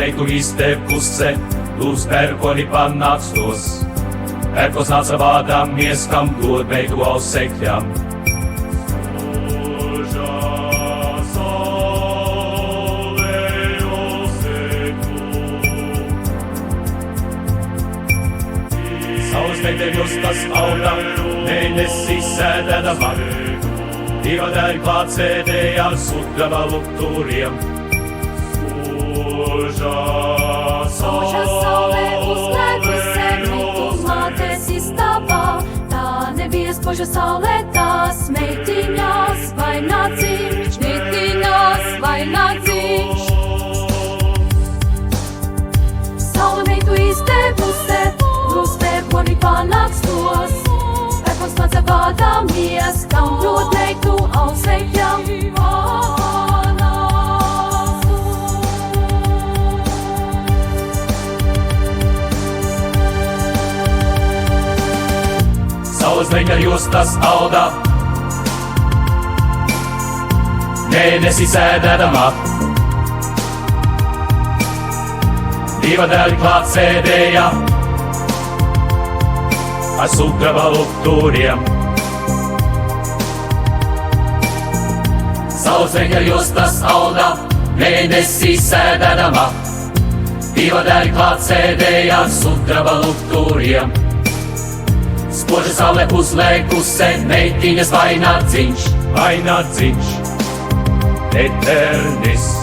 meitu iztekusi, uz pērkoni panākstos. Pērkos nāca vādām mieskam, dod meitu ausekļam. Saules meitei justas auga, mēnesis sēdēdama. Dieva dēļ klāt sēdēja sudraba lukturiem. Spoža saule uzlēkusi meitu mātes istabā. Tā nebija spoža saule, tās meitiņās vai nāciņš, meitiņās vai nāciņš. Saule meitu izdevusi, uz pērkoni panākstos. Pērkons nāca vādāmies, kam dod meitu ausekļam. Saules meita justas auga, mēnesis sēdēdama. Dieva dēļ klāt sēdēja ar sudraba lukturiem. Saules meita justas auga, mēnesis sēdēdama. Dieva dēļ klāt sēdēja ar sudraba lukturiem. Spoža saule uzlēkuse, meitiņas vai nāciņš, eternis.